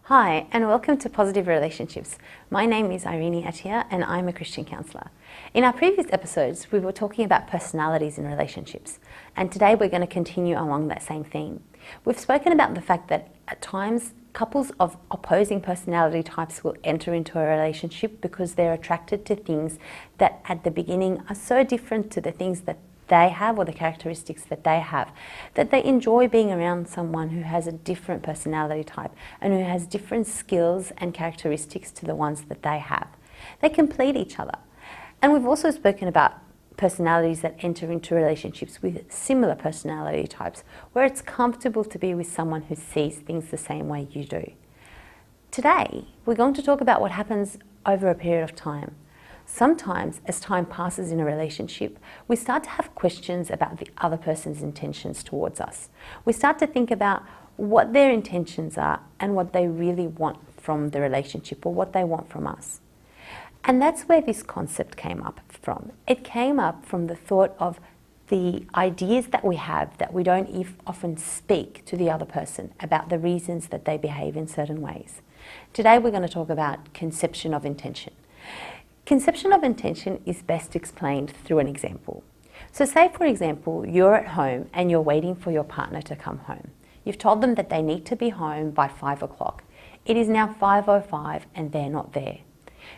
Hi, and welcome to Positive Relationships. My name is Irene Attia, and I'm a Christian counsellor. In our previous episodes, we were talking about personalities in relationships, and today we're going to continue along that same theme. We've spoken about the fact that at times, couples of opposing personality types will enter into a relationship because they're attracted to things that at the beginning are so different to the things that they have or the characteristics that they have, that they enjoy being around someone who has a different personality type and who has different skills and characteristics to the ones that they have. They complete each other. And we've also spoken about personalities that enter into relationships with similar personality types, where it's comfortable to be with someone who sees things the same way you do. Today, we're going to talk about what happens over a period of time. Sometimes, as time passes in a relationship, we start to have questions about the other person's intentions towards us. We start to think about what their intentions are and what they really want from the relationship or what they want from us. And that's where this concept came up from. It came up from the thought of the ideas that we have that we don't often speak to the other person about the reasons that they behave in certain ways. Today we're going to talk about conception of intention. Conception of intention is best explained through an example. So say, for example, you're at home and you're waiting for your partner to come home. You've told them that they need to be home by 5 o'clock. It is now 5:05 and they're not there.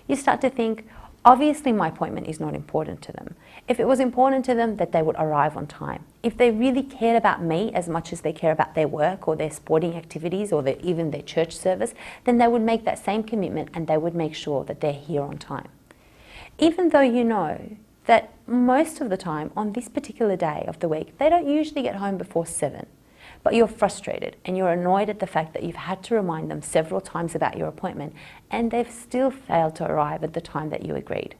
You start to think, obviously my appointment is not important to them. If it was important to them that they would arrive on time, if they really cared about me as much as they care about their work or their sporting activities or even their church service, then they would make that same commitment and they would make sure that they're here on time. Even though you know that most of the time on this particular day of the week, they don't usually get home before 7, but you're frustrated and you're annoyed at the fact that you've had to remind them several times about your appointment and they've still failed to arrive at the time that you agreed.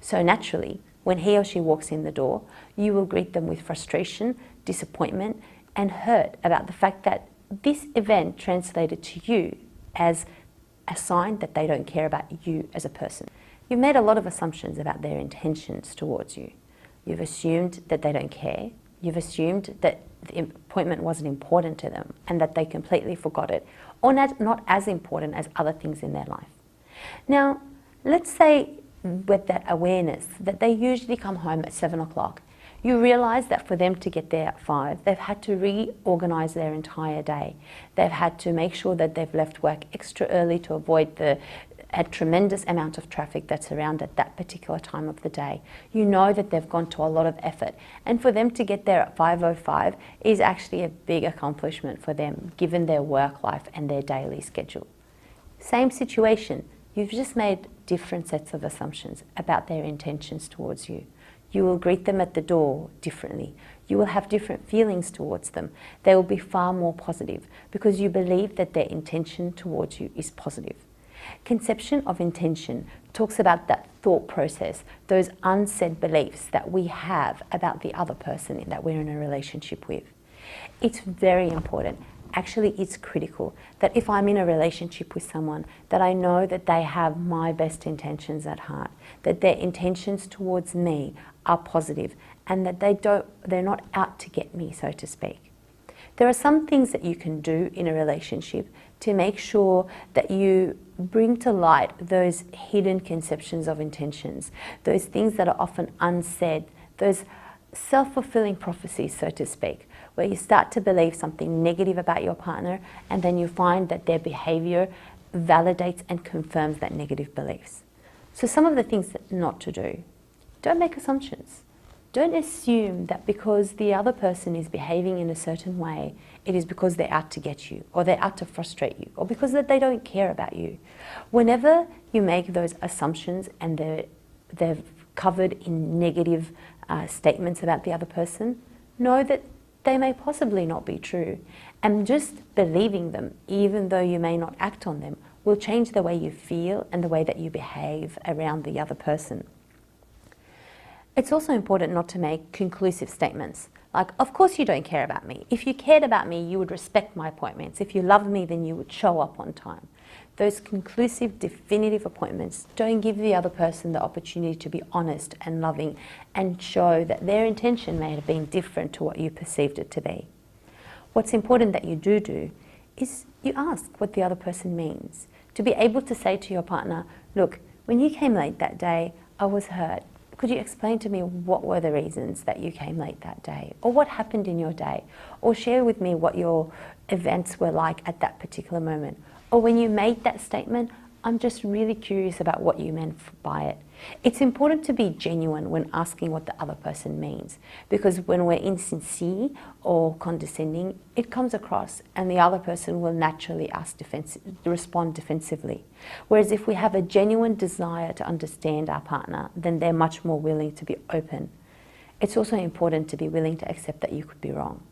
So naturally, when he or she walks in the door, you will greet them with frustration, disappointment, and hurt about the fact that this event translated to you as a sign that they don't care about you as a person. You've made a lot of assumptions about their intentions towards you. You've assumed that they don't care. You've assumed that the appointment wasn't important to them and that they completely forgot it, or not as important as other things in their life. Now, let's say with that awareness that they usually come home at 7 o'clock, you realize that for them to get there at 5, they've had to reorganize their entire day. They've had to make sure that they've left work extra early to avoid a tremendous amount of traffic that's around at that particular time of the day. You know that they've gone to a lot of effort, and for them to get there at 5:05 is actually a big accomplishment for them given their work life and their daily schedule. Same situation, you've just made different sets of assumptions about their intentions towards you. You will greet them at the door differently. You will have different feelings towards them. They will be far more positive because you believe that their intention towards you is positive. Conception of intention talks about that thought process, those unsaid beliefs that we have about the other person that we're in a relationship with. It's very important. Actually, it's critical that if I'm in a relationship with someone, that I know that they have my best intentions at heart, that their intentions towards me are positive, and that they're not out to get me, so to speak. There are some things that you can do in a relationship to make sure that you bring to light those hidden conceptions of intentions, those things that are often unsaid, those self-fulfilling prophecies, so to speak, where you start to believe something negative about your partner and then you find that their behavior validates and confirms that negative beliefs. So some of the things that not to do: don't make assumptions. Don't assume that because the other person is behaving in a certain way, it is because they're out to get you, or they're out to frustrate you, or because that they don't care about you. Whenever you make those assumptions and they're covered in negative statements about the other person, know that they may possibly not be true. And just believing them, even though you may not act on them, will change the way you feel and the way that you behave around the other person. It's also important not to make conclusive statements like, of course you don't care about me. If you cared about me, you would respect my appointments. If you loved me, then you would show up on time. Those conclusive, definitive appointments don't give the other person the opportunity to be honest and loving and show that their intention may have been different to what you perceived it to be. What's important that you do is you ask what the other person means. To be able to say to your partner, look, when you came late that day, I was hurt. Could you explain to me what were the reasons that you came late that day? Or what happened in your day? Or share with me what your events were like at that particular moment. Or when you made that statement, I'm just really curious about what you meant by it. It's important to be genuine when asking what the other person means, because when we're insincere or condescending, it comes across and the other person will naturally respond defensively. Whereas if we have a genuine desire to understand our partner, then they're much more willing to be open. It's also important to be willing to accept that you could be wrong.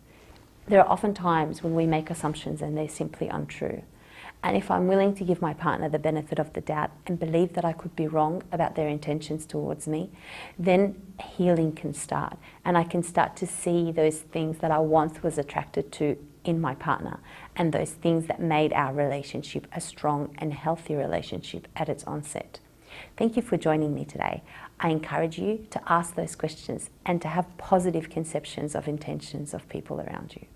There are often times when we make assumptions and they're simply untrue. And if I'm willing to give my partner the benefit of the doubt and believe that I could be wrong about their intentions towards me, then healing can start. And I can start to see those things that I once was attracted to in my partner, and those things that made our relationship a strong and healthy relationship at its onset. Thank you for joining me today. I encourage you to ask those questions and to have positive conceptions of intentions of people around you.